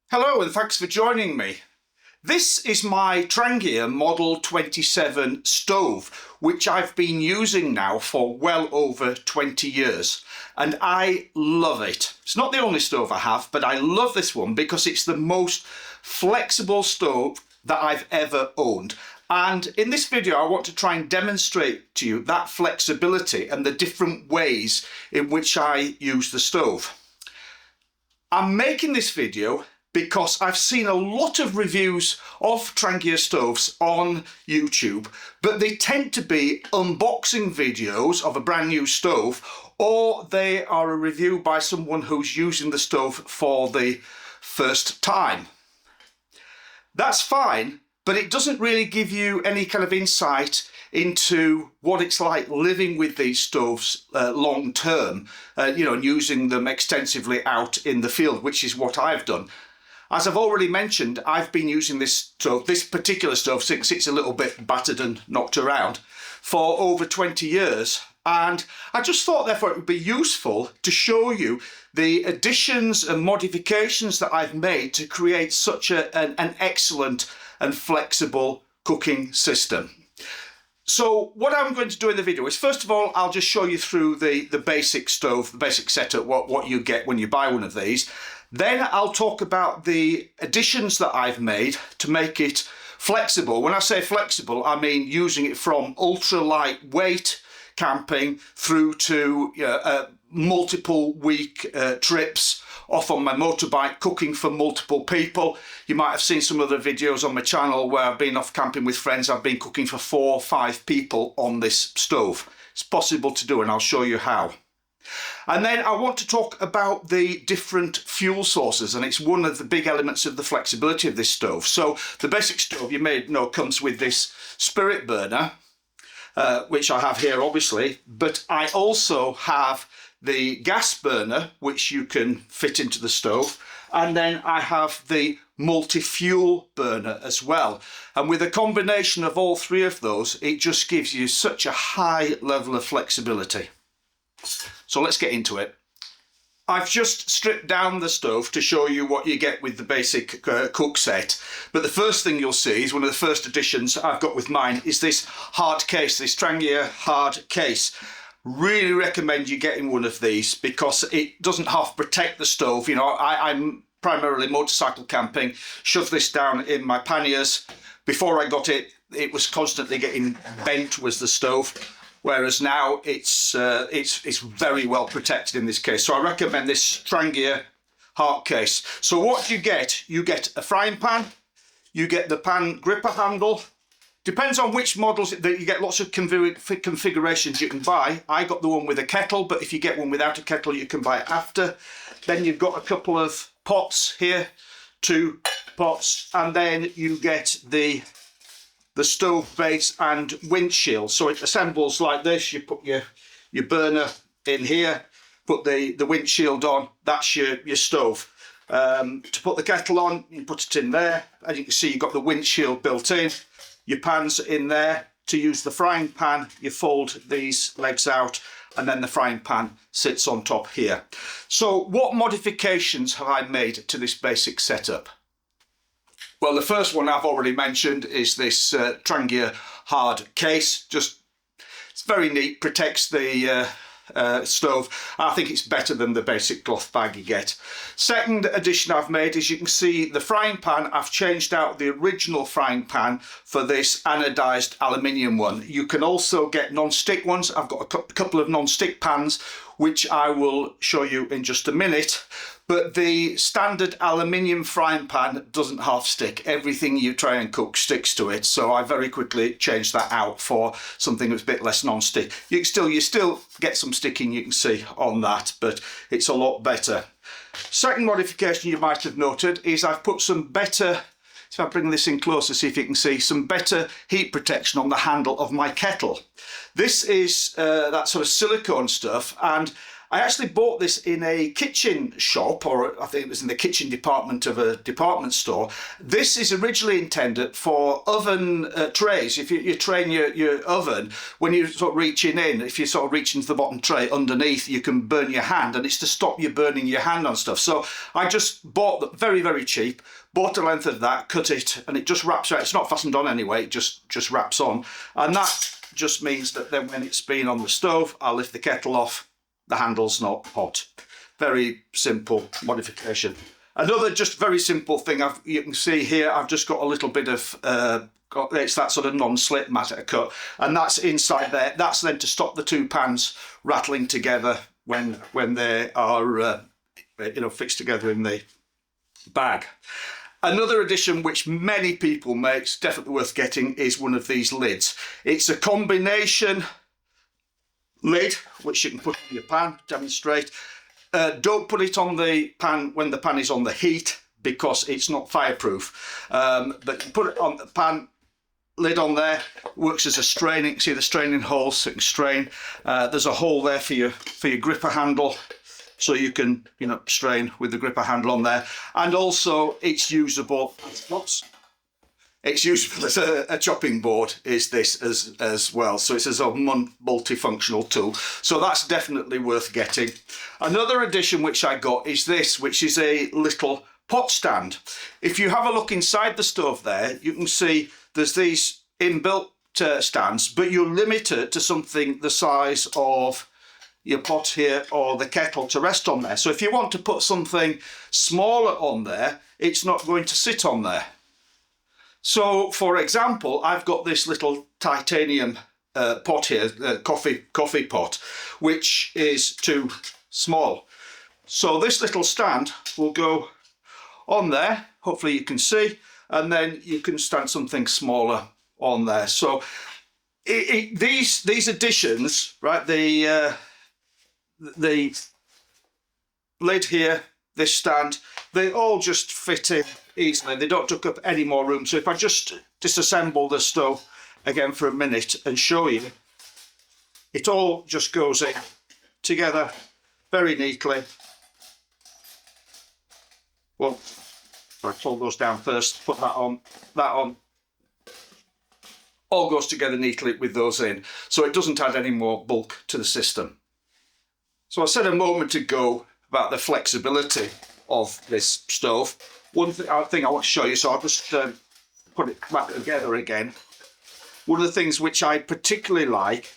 Hello and thanks for joining me. This is my Trangia Model 27 stove, which I've been using now for well over 20 years, and I love it. It's not the only stove I have, but I love this one because it's the most flexible stove that I've ever owned. And in this video, I want to try and demonstrate to you that flexibility and the different ways in which I use the stove. I'm making this video because I've seen a lot of reviews of Trangia stoves on YouTube, but they tend to be unboxing videos of a brand new stove, or they are a review by someone who's using the stove for the first time. That's fine, but it doesn't really give you any kind of insight into what it's like living with these stoves long term, and using them extensively out in the field, which is what I've done. As I've already mentioned, I've been using this particular stove, since it's a little bit battered and knocked around, for over 20 years. And I just thought, therefore, it would be useful to show you the additions and modifications that I've made to create such an excellent and flexible cooking system. So what I'm going to do in the video is, first of all, I'll just show you through the basic stove, the basic setup, what you get when you buy one of these. Then I'll talk about the additions that I've made to make it flexible. When I say flexible, I mean using it from ultra lightweight camping through to multiple week trips off on my motorbike, cooking for multiple people. You might have seen some other videos on my channel where I've been off camping with friends. I've been cooking for 4 or 5 people on this stove. It's possible to do, and I'll show you how. And then I want to talk about the different fuel sources, and it's one of the big elements of the flexibility of this stove. So the basic stove, you may know, comes with this spirit burner, which I have here obviously, but I also have the gas burner, which you can fit into the stove, and then I have the multi-fuel burner as well. And with a combination of all 3 of those, it just gives you such a high level of flexibility. So let's get into it. I've just stripped down the stove to show you what you get with the basic cook set. But the first thing you'll see is one of the first additions I've got with mine is this hard case, this Trangia hard case. Really recommend you getting one of these because it doesn't half protect the stove. I'm primarily motorcycle camping, shove this down in my panniers. Before I got it, it was constantly getting bent, was the stove. Whereas now it's very well protected in this case. So I recommend this Trangia heart case. So what do you get? You get a frying pan, you get the pan gripper handle. Depends on which models, you get lots of configurations you can buy. I got the one with a kettle, but if you get one without a kettle, you can buy it after. Then you've got a couple of pots here, 2 pots, and then you get the stove base and windshield. So it assembles like this. You put your burner in here, put the windshield on, that's your stove. To put the kettle on, you put it in there. As you can see, you've got the windshield built in. Your pan's in there. To use the frying pan, you fold these legs out, and then the frying pan sits on top here. So what modifications have I made to this basic setup? Well, the first one I've already mentioned is this Trangia hard case. It's very neat, protects the stove. I think it's better than the basic cloth bag you get. Second addition I've made is, you can see the frying pan. I've changed out the original frying pan for this anodized aluminium one. You can also get non-stick ones. I've got a couple of non-stick pans, which I will show you in just a minute. But the standard aluminium frying pan doesn't half stick. Everything you try and cook sticks to it. So I very quickly changed that out for something that's a bit less non-stick. You still get some sticking, you can see on that, but it's a lot better. Second modification you might have noted is I've put some better, if I bring this in closer, see if you can see, some better heat protection on the handle of my kettle. This is that sort of silicone stuff, and I actually bought this in a kitchen shop, or I think it was in the kitchen department of a department store. This is originally intended for oven trays. If you train your oven, when you're sort of reaching in, if you sort of reach into the bottom tray underneath, you can burn your hand, and it's to stop you burning your hand on stuff. So I just bought them very, very cheap, bought a length of that, cut it, and it just wraps around. It's not fastened on anyway, it just wraps on. And that just means that then when it's been on the stove, I'll lift the kettle off, the handle's not hot. Very simple modification. Another just very simple thing, you can see here, I've just got a little bit of, it's that sort of non-slip matter cut, and that's inside there. That's then to stop the two pans rattling together when they are fixed together in the bag. Another addition which many people make, it's definitely worth getting, is one of these lids. It's a combination lid which you can put on your pan, demonstrate. Don't put it on the pan when the pan is on the heat, because it's not fireproof. But you put it on the pan, lid on there, works as a straining. You can see the straining hole, so you can strain. There's a hole there for your gripper handle, so you can strain with the gripper handle on there. And also it's usable. It's useful as a chopping board, is this as well. So it's a multifunctional tool. So that's definitely worth getting. Another addition which I got is this, which is a little pot stand. If you have a look inside the stove there, you can see there's these inbuilt stands, but you're limited to something the size of your pot here or the kettle to rest on there. So if you want to put something smaller on there, it's not going to sit on there. So, for example, I've got this little titanium pot here, coffee pot, which is too small. So this little stand will go on there, hopefully you can see, and then you can stand something smaller on there. So these additions, right, the lid here, this stand, they all just fit in easily. They don't take up any more room. So if I just disassemble the stove again for a minute and show you, it all just goes in together very neatly. Well, I pull those down first, put that on, all goes together neatly with those in. So it doesn't add any more bulk to the system. So I said a moment ago about the flexibility of this stove. One thing I want to show you, so I'll just put it back together again. One of the things which I particularly like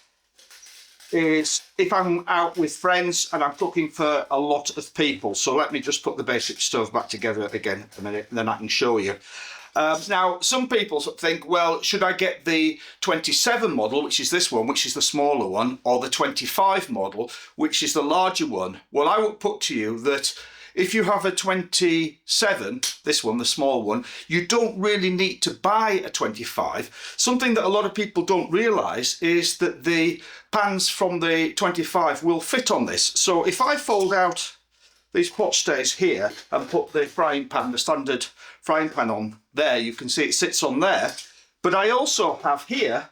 is if I'm out with friends and I'm cooking for a lot of people. So let me just put the basic stove back together again a minute, and then I can show you. Now, some people think, well, should I get the 27 model, which is this one, which is the smaller one, or the 25 model, which is the larger one? Well, I would put to you that if you have a 27, this one, the small one, you don't really need to buy a 25. Something that a lot of people don't realise is that the pans from the 25 will fit on this. So if I fold out these pot stays here and put the frying pan, the standard frying pan on there, you can see it sits on there. But I also have here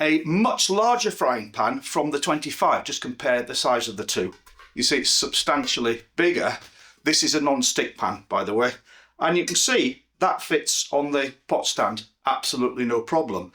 a much larger frying pan from the 25. Just compare the size of the two. You see it's substantially bigger. This is a non-stick pan, by the way. And you can see that fits on the pot stand, absolutely no problem.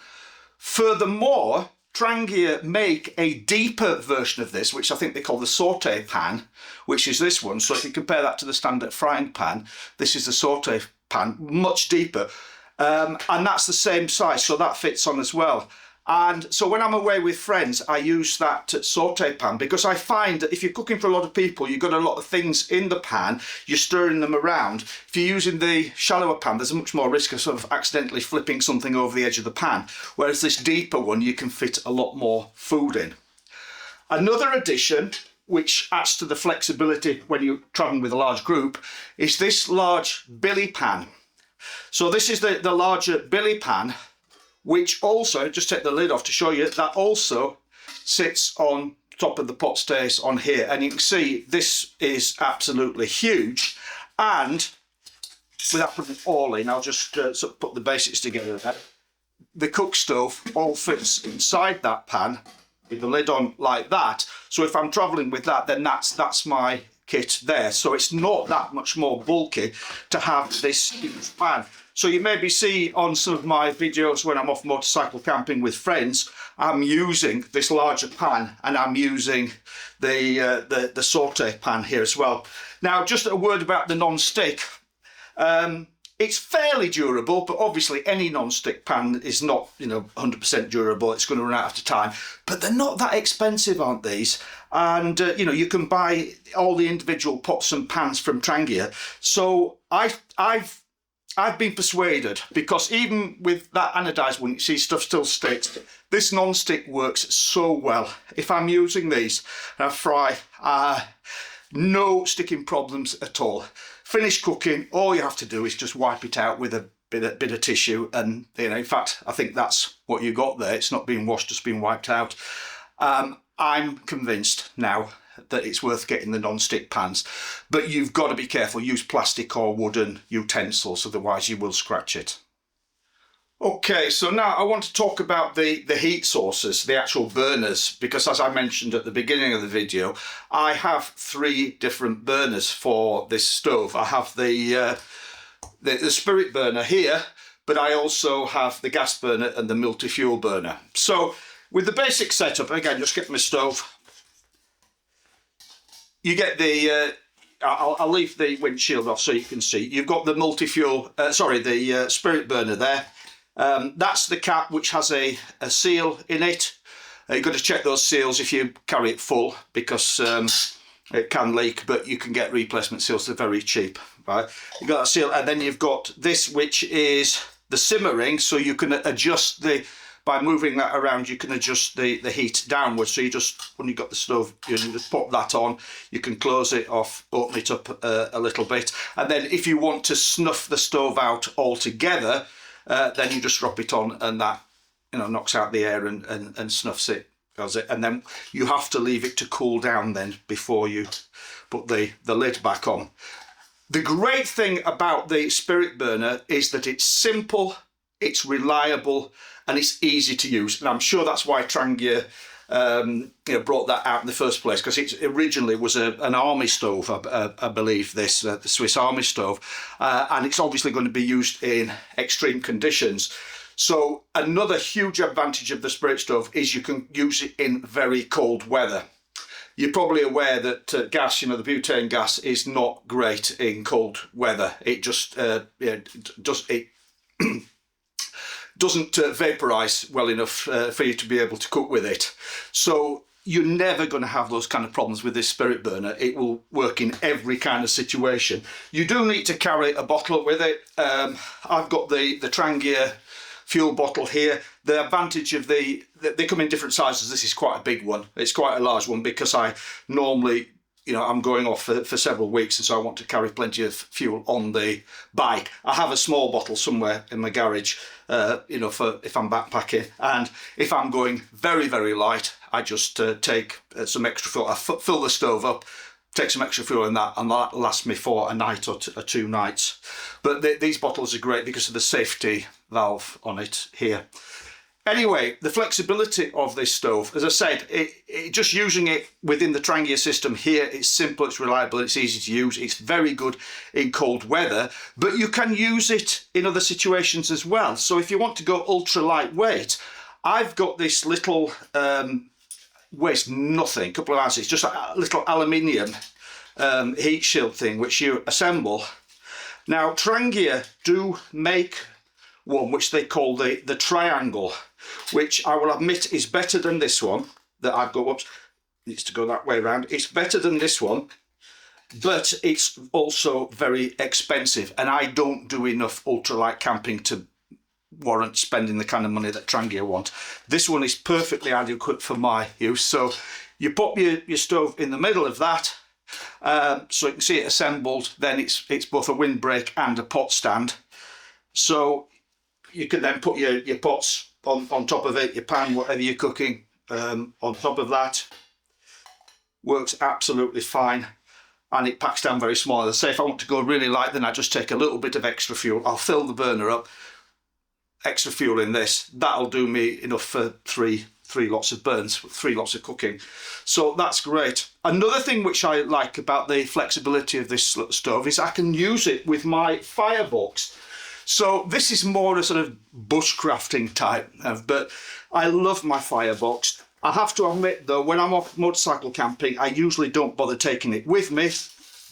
Furthermore, Trangia make a deeper version of this, which I think they call the saute pan, which is this one. So if you compare that to the standard frying pan, this is the saute pan, much deeper. And that's the same size, so that fits on as well. And so when I'm away with friends, I use that saute pan, because I find that if you're cooking for a lot of people, you've got a lot of things in the pan, you're stirring them around. If you're using the shallower pan, there's a much more risk of sort of accidentally flipping something over the edge of the pan. Whereas this deeper one, you can fit a lot more food in. Another addition, which adds to the flexibility when you're traveling with a large group, is this large billy pan. So this is the larger billy pan, which also, just take the lid off to show you, that also sits on top of the pot stays on here. And you can see this is absolutely huge. And without putting it all in, I'll just sort of put the basics together there. The cook stove all fits inside that pan, with the lid on like that. So if I'm traveling with that, then that's my kit there. So it's not that much more bulky to have this huge pan. So you maybe see on some of my videos when I'm off motorcycle camping with friends, I'm using this larger pan, and I'm using the saute pan here as well. Now, just a word about the non-stick. It's fairly durable, but obviously any non-stick pan is not, 100% durable. It's going to run out after time. But they're not that expensive, aren't these? And you can buy all the individual pots and pans from Trangia. So I've been persuaded, because even with that anodized one, you see stuff still sticks. This non-stick works so well. If I'm using these and I fry, no sticking problems at all. Finished cooking, all you have to do is just wipe it out with a bit of tissue, and in fact, I think that's what you got there. It's not being washed, just being wiped out. I'm convinced now that it's worth getting the non-stick pans, but you've got to be careful. Use plastic or wooden utensils, otherwise you will scratch it. Okay, so now I want to talk about the heat sources, the actual burners, because as I mentioned at the beginning of the video, I have 3 different burners for this stove. I have the spirit burner here, but I also have the gas burner and the multi-fuel burner. So with the basic setup, again, just get my stove. You get the, I'll leave the windshield off so you can see. You've got the multi-fuel, the spirit burner there. That's the cap which has a seal in it. You've got to check those seals if you carry it full, because it can leak, but you can get replacement seals. They're very cheap. Right? You've got that seal, and then you've got this, which is the simmering, so you can adjust by moving that around, you can adjust the heat downwards. So you just, when you've got the stove, you just pop that on, you can close it off, open it up a little bit, and then if you want to snuff the stove out altogether, then you just drop it on, and that knocks out the air and snuffs it, does it. And then you have to leave it to cool down then before you put the lid back on. The great thing about the spirit burner is that it's simple, it's reliable, and it's easy to use. And I'm sure that's why Trangia brought that out in the first place, because it originally was an army stove, I believe, the Swiss army stove, and it's obviously going to be used in extreme conditions. So another huge advantage of the spirit stove is you can use it in very cold weather. You're probably aware that gas, the butane gas, is not great in cold weather. It just doesn't vaporize well enough for you to be able to cook with it. So you're never going to have those kind of problems with this spirit burner. It will work in every kind of situation. You do need to carry a bottle with it. I've got the Trangia fuel bottle here. The advantage of they come in different sizes. This is quite a big one. It's quite a large one, because I normally, I'm going off for several weeks, and so I want to carry plenty of fuel on the bike. I have a small bottle somewhere in my garage, for if I'm backpacking, and if I'm going very, very light, I just take some extra fuel. I fill the stove up, take some extra fuel in that, and that lasts me for a night or 2 nights. But these bottles are great because of the safety valve on it here. Anyway, the flexibility of this stove, as I said, just using it within the Trangia system here, it's simple, it's reliable, it's easy to use, it's very good in cold weather, but you can use it in other situations as well. So if you want to go ultra lightweight, I've got this little, weighs nothing, a couple of ounces, just a little aluminium heat shield thing which you assemble. Now Trangia do make one which they call the triangle, which I will admit is better than this one that I've got. Whoops, needs to go that way around. It's better than this one, but it's also very expensive, and I don't do enough ultralight camping to warrant spending the kind of money that Trangia want. This one is perfectly adequate for my use. So you pop your stove in the middle of that, so you can see it assembled. Then it's both a windbreak and a pot stand. So you can then put your pots on top of it, your pan, whatever you're cooking, on top of that. Works absolutely fine, and it packs down very small. As I say, if I want to go really light, then I just take a little bit of extra fuel. I'll fill the burner up, extra fuel in this. That'll do me enough for 3 3 lots of burns, 3 lots of cooking. So that's great. Another thing which I like about the flexibility of this little stove is I can use it with my firebox. So this is more a sort of bushcrafting type, but I love my firebox. I have to admit though, when I'm off motorcycle camping, I usually don't bother taking it with me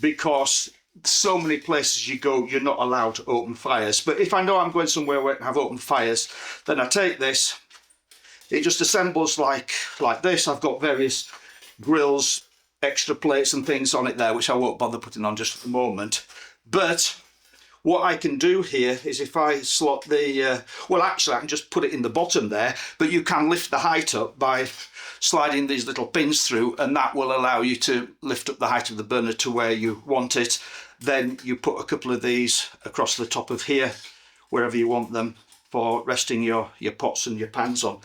because so many places you go, you're not allowed to open fires. But if I know I'm going somewhere where I can have open fires, then I take this. It just assembles like this. I've got various grills, extra plates and things on it there, which I won't bother putting on just at the moment. But what I can do here is if I slot the, well actually I can just put it in the bottom there, but you can lift the height up by sliding these little pins through, and that will allow you to lift up the height of the burner to where you want it. Then you put a couple of these across the top of here, wherever you want them, for resting your pots and your pans on.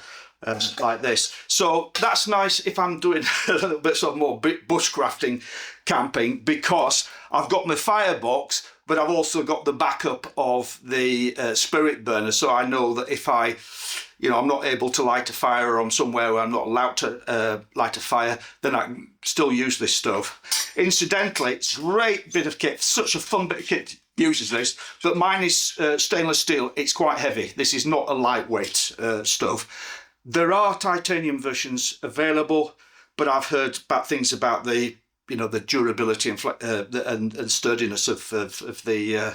Like this. So that's nice if I'm doing a little bit sort of more bushcrafting camping, because I've got my firebox, but I've also got the backup of the spirit burner. So I know that if I'm not able to light a fire, or I'm somewhere where I'm not allowed to light a fire, then I can still use this stove. Incidentally, it's a great bit of kit, such a fun bit of kit uses this, but mine is stainless steel. It's quite heavy. This is not a lightweight stove. There are titanium versions available, but I've heard bad things about the durability and sturdiness of the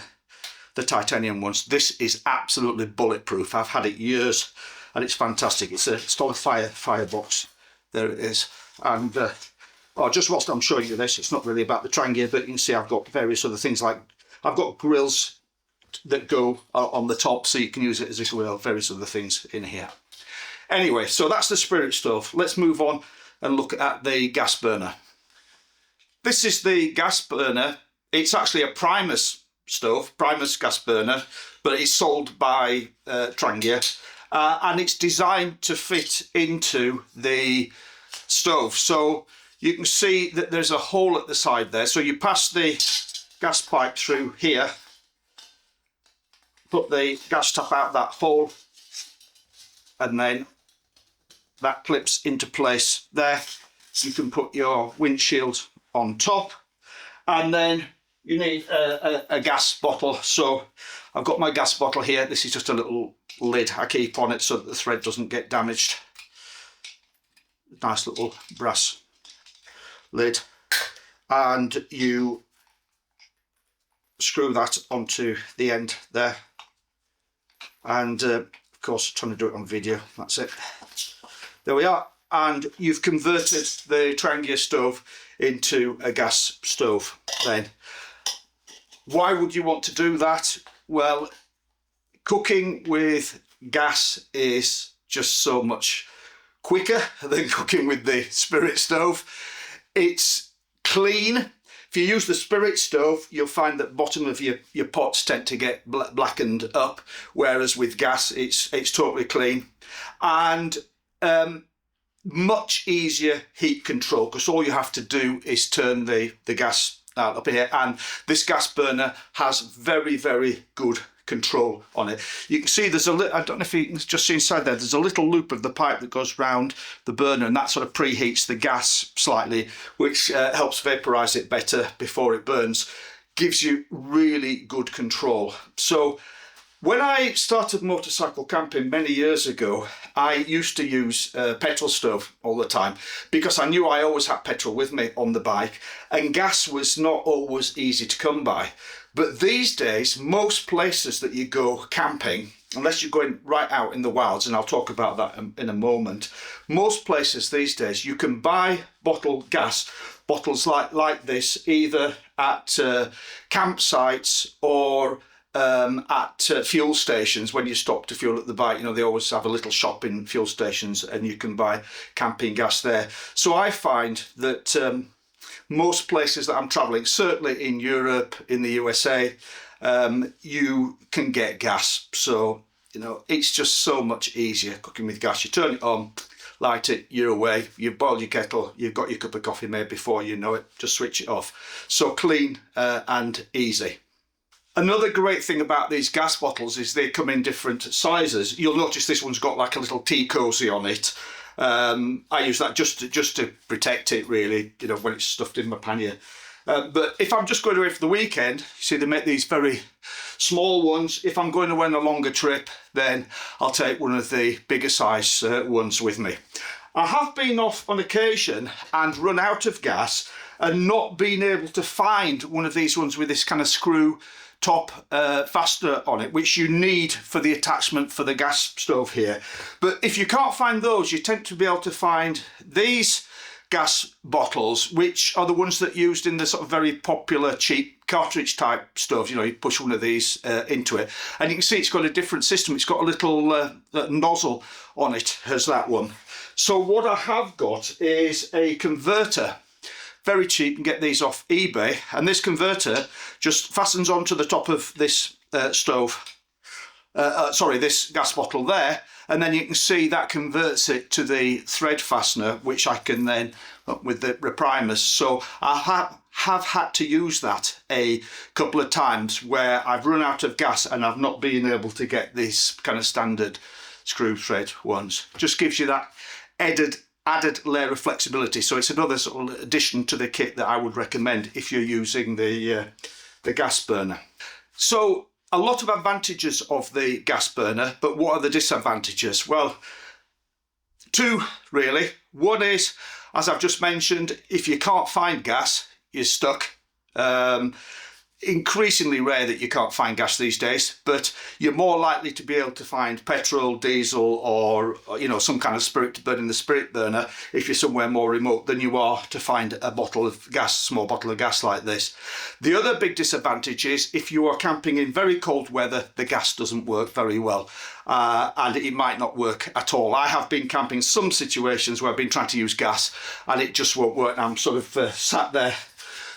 titanium ones. This is absolutely bulletproof. I've had it years, and it's fantastic. It's called a firebox. There it is. And just whilst I'm showing you this, it's not really about the Trangia, but you can see I've got various other things, like I've got grills that go on the top, so you can use it as a grill. Various other things in here. Anyway, so that's the spirit stove. Let's move on and look at the gas burner. This is the gas burner. It's actually a Primus stove, Primus gas burner, but it's sold by Trangia, and it's designed to fit into the stove. So you can see that there's a hole at the side there. So you pass the gas pipe through here, put the gas tap out that hole, and then that clips into place there. You can put your windshield on top, and then you need a gas bottle. So I've got my gas bottle here. This is just a little lid I keep on it so that the thread doesn't get damaged. Nice little brass lid, and you screw that onto the end there, and of course trying to do it on video. That's it. There we are, and you've converted the Trangia stove into a gas stove. Then why would you want to do that? Well, cooking with gas is just so much quicker than cooking with the spirit stove. It's clean. If you use the spirit stove, you'll find that bottom of your pots tend to get blackened up, whereas with gas it's totally clean. And much easier heat control, because all you have to do is turn the gas out up here, and this gas burner has very, very good control on it. You can see there's a little, I don't know if you can just see inside there, there's a little loop of the pipe that goes round the burner, and that sort of preheats the gas slightly, which helps vaporize it better before it burns. Gives you really good control. So when I started motorcycle camping many years ago, I used to use a petrol stove all the time, because I knew I always had petrol with me on the bike, and gas was not always easy to come by. But these days, most places that you go camping, unless you're going right out in the wilds, and I'll talk about that in a moment, most places these days you can buy bottled gas, bottles like this, either at campsites or at fuel stations. When you stop to fuel at the bike, they always have a little shop in fuel stations, and you can buy camping gas there. So I find that most places that I'm traveling, certainly in Europe, in the USA, you can get gas. So it's just so much easier cooking with gas. You turn it on, light it, you're away. You've boiled your kettle, you've got your cup of coffee made before you know it, just switch it off. So clean and easy. Another great thing about these gas bottles is they come in different sizes. You'll notice this one's got like a little tea cosy on it, I use that just to protect it, really, you know, when it's stuffed in my pannier. But if I'm just going away for the weekend, you see they make these very small ones. If I'm going away on a longer trip, then I'll take one of the bigger size ones with me. I have been off on occasion and run out of gas and not been able to find one of these ones with this kind of screw top fastener on it, which you need for the attachment for the gas stove here. But if you can't find those, you tend to be able to find these gas bottles, which are the ones that are used in the sort of very popular cheap cartridge type stoves. You know, you push one of these into it and you can see it's got a different system. It's got a little nozzle on it as that one. So what I have got is a converter. Very cheap, you can get these off eBay, and this converter just fastens onto the top of this this gas bottle there, and then you can see that converts it to the thread fastener, which I can then with the reprimers. So I have had to use that a couple of times where I've run out of gas and I've not been able to get these kind of standard screw thread ones. Just gives you that added layer of flexibility. So it's another sort of addition to the kit that I would recommend if you're using the gas burner. So a lot of advantages of the gas burner, but what are the disadvantages? Well, two really. One is, as I've just mentioned, if you can't find gas, you're stuck. Increasingly rare that you can't find gas these days, but you're more likely to be able to find petrol, diesel, or you know, some kind of spirit to burn in the spirit burner if you're somewhere more remote than you are to find a bottle of gas, small bottle of gas like this. The other big disadvantage is if you are camping in very cold weather, the gas doesn't work very well, and it might not work at all. I have been camping some situations where I've been trying to use gas and it just won't work. I'm sort of sat there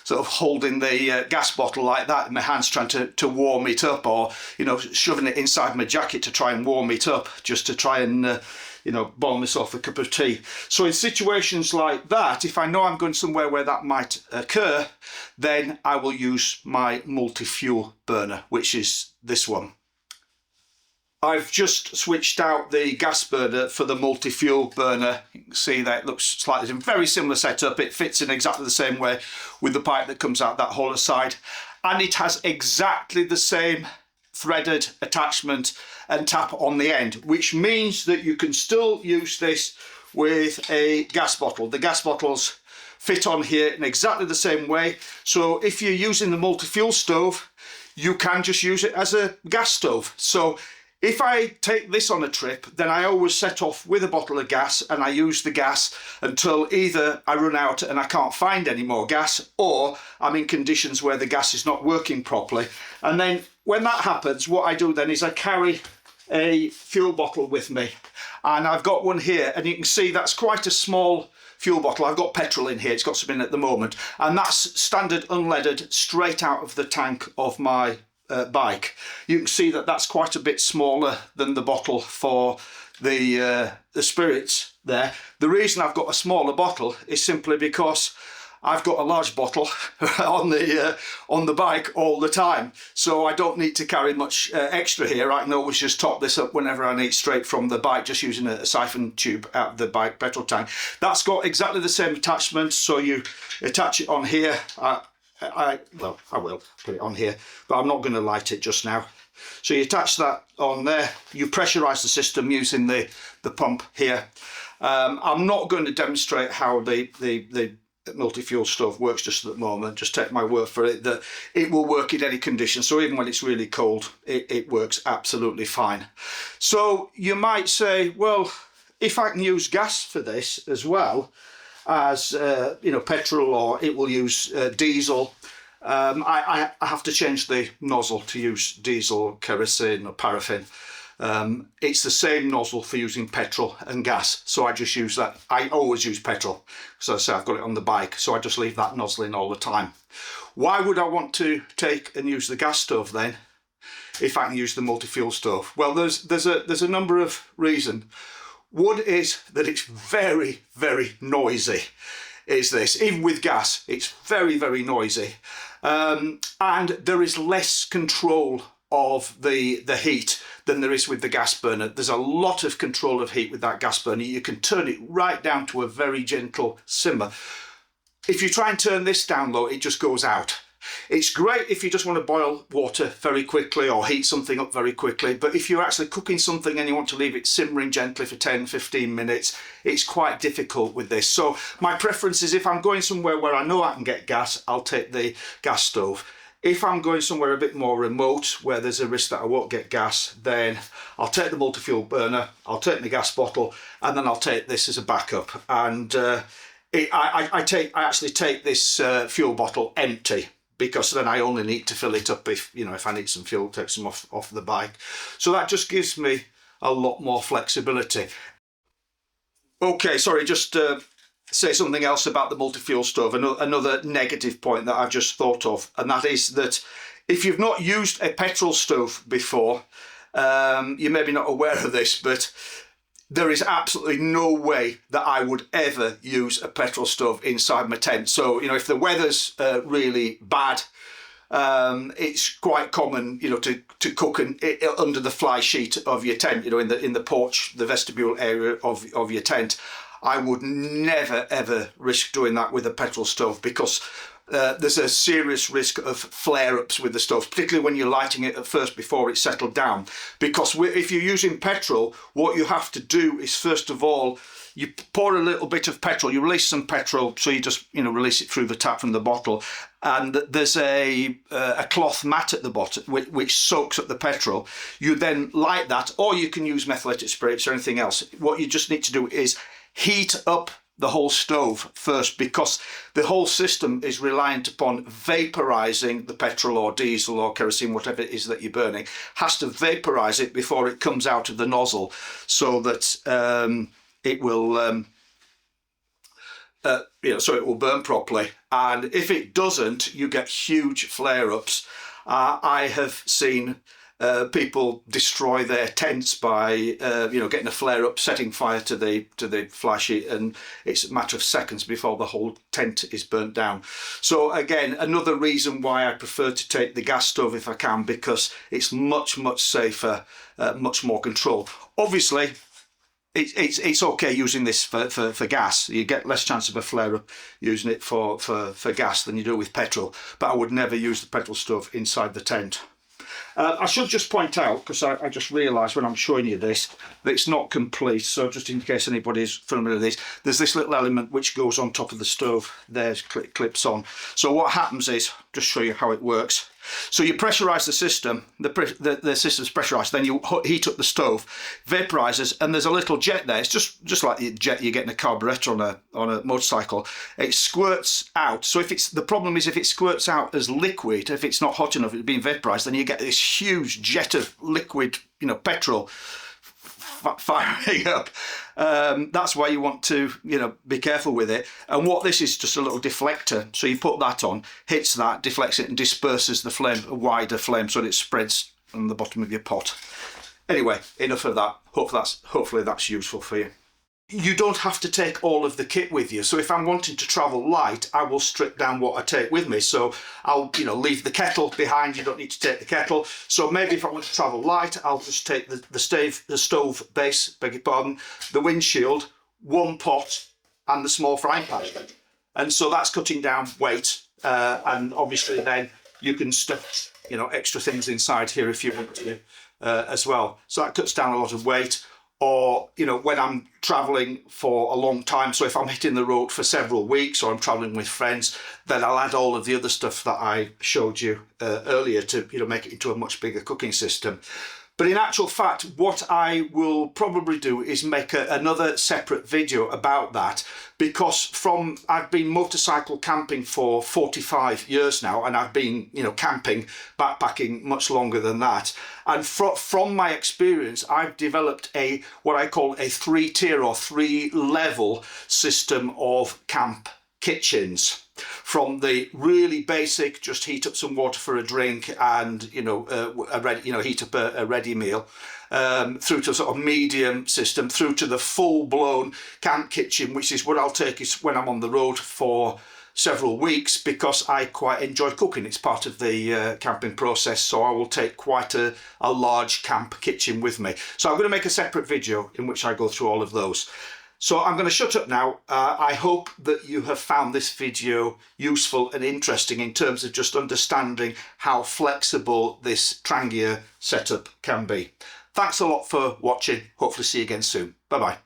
sort of holding the gas bottle like that in my hands, trying to warm it up, or, you know, shoving it inside my jacket to try and warm it up, just to try and, you know, boil myself a cup of tea. So in situations like that, if I know I'm going somewhere where that might occur, then I will use my multi-fuel burner, which is this one. I've just switched out the gas burner for the multi-fuel burner. You can see that it looks slightly very similar setup. It fits in exactly the same way with the pipe that comes out that whole side, and it has exactly the same threaded attachment and tap on the end, which means that you can still use this with a gas bottle. The gas bottles fit on here in exactly the same way. So if you're using the multi-fuel stove, you can just use it as a gas stove. So if I take this on a trip, then I always set off with a bottle of gas and I use the gas until either I run out and I can't find any more gas, or I'm in conditions where the gas is not working properly. And then when that happens, what I do then is I carry a fuel bottle with me, and I've got one here, and you can see that's quite a small fuel bottle. I've got petrol in here, it's got some in at the moment, and that's standard unleaded straight out of the tank of my bike. You can see that that's quite a bit smaller than the bottle for the spirits there. The reason I've got a smaller bottle is simply because I've got a large bottle on the bike all the time, so I don't need to carry much extra here. I can always just top this up whenever I need straight from the bike, just using a siphon tube out of the bike petrol tank. That's got exactly the same attachment, so you attach it on here. I will put it on here, but I'm not going to light it just now. So you attach that on there, you pressurise the system using the pump here. I'm not going to demonstrate how the multi-fuel stove works just at the moment. Just take my word for it that it will work in any condition. So even when it's really cold, it works absolutely fine. So you might say, well, if I can use gas for this as well as you know, petrol, or it will use diesel, I have to change the nozzle to use diesel, kerosene or paraffin. It's the same nozzle for using petrol and gas, so I just use that. I always use petrol, so I say I've got it on the bike, so I just leave that nozzle in all the time. Why would I want to take and use the gas stove then if I can use the multi-fuel stove? Well, there's a number of reasons. One is that it's very, very noisy, is this. Even with gas, it's very, very noisy. And there is less control of the heat than there is with the gas burner. There's a lot of control of heat with that gas burner. You can turn it right down to a very gentle simmer. If you try and turn this down low, it just goes out. It's great if you just want to boil water very quickly or heat something up very quickly, but if you're actually cooking something and you want to leave it simmering gently for 10-15 minutes, it's quite difficult with this. So my preference is, if I'm going somewhere where I know I can get gas, I'll take the gas stove. If I'm going somewhere a bit more remote where there's a risk that I won't get gas, then I'll take the multi-fuel burner, I'll take my gas bottle, and then I'll take this as a backup. And I actually take this fuel bottle empty, because then I only need to fill it up if I need some fuel, take some off the bike. So that just gives me a lot more flexibility. Okay, sorry, just say something else about the multi-fuel stove, another negative point that I've just thought of, and that is that if you've not used a petrol stove before, you may be not aware of this, but there is absolutely no way that I would ever use a petrol stove inside my tent. So, if the weather's really bad, it's quite common, to cook under the fly sheet of your tent, in the porch, the vestibule area of your tent. I would never ever risk doing that with a petrol stove, because there's a serious risk of flare-ups with the stove, particularly when you're lighting it at first before it's settled down. Because if you're using petrol, what you have to do is, first of all, you pour a little bit of petrol, you release some petrol, so you just release it through the tap from the bottle, and there's a cloth mat at the bottom which soaks up the petrol. You then light that, or you can use methylated spirits or anything else. What you just need to do is heat up the whole stove first, because the whole system is reliant upon vaporizing the petrol or diesel or kerosene, whatever it is that you're burning, has to vaporize it before it comes out of the nozzle, so that it will so it will burn properly. And if it doesn't, you get huge flare-ups. I have seen people destroy their tents by getting a flare up, setting fire to the fly sheet, and it's a matter of seconds before the whole tent is burnt down. So again, another reason why I prefer to take the gas stove if I can, because it's much safer, much more control. Obviously, it's okay using this for gas. You get less chance of a flare up using it for gas than you do with petrol, but I would never use the petrol stove inside the tent. I should just point out, because I just realised when I'm showing you this, that it's not complete, so just in case anybody's familiar with this, there's this little element which goes on top of the stove. There's clips on. So what happens is, just show you how it works. So you pressurise the system, the system's pressurised, then you heat up the stove, vaporises, and there's a little jet there. It's just like the jet you get in a carburettor on a motorcycle. It squirts out. So the problem is, if it squirts out as liquid, if it's not hot enough, it's being vaporised, then you get this huge jet of liquid, petrol firing up. That's why you want to be careful with it. And what this is, just a little deflector, so you put that on, hits that, deflects it, and disperses the flame, a wider flame, so that it spreads on the bottom of your pot. Anyway, enough of that. Hopefully that's useful for you. You don't have to take all of the kit with you. So if I'm wanting to travel light, I will strip down what I take with me. So I'll leave the kettle behind. You don't need to take the kettle. So maybe if I want to travel light, I'll just take the stove base, beg your pardon, the windshield, one pot, and the small frying pan. And so that's cutting down weight. And obviously then you can stuff extra things inside here if you want to as well. So that cuts down a lot of weight. Or, when I'm traveling for a long time, so if I'm hitting the road for several weeks, or I'm traveling with friends, then I'll add all of the other stuff that I showed you earlier to make it into a much bigger cooking system. But in actual fact, what I will probably do is make another separate video about that, because I've been motorcycle camping for 45 years now, and I've been, camping, backpacking much longer than that. And from my experience, I've developed what I call a 3-tier or 3-level system of camp kitchens. From the really basic, just heat up some water for a drink and heat up a ready meal, through to a sort of medium system, through to the full-blown camp kitchen, which is what I'll take is when I'm on the road for several weeks because I quite enjoy cooking. It's part of the camping process, so I will take quite a large camp kitchen with me. So I'm going to make a separate video in which I go through all of those. So I'm going to shut up now. I hope that you have found this video useful and interesting in terms of just understanding how flexible this Trangia setup can be. Thanks a lot for watching. Hopefully see you again soon. Bye bye.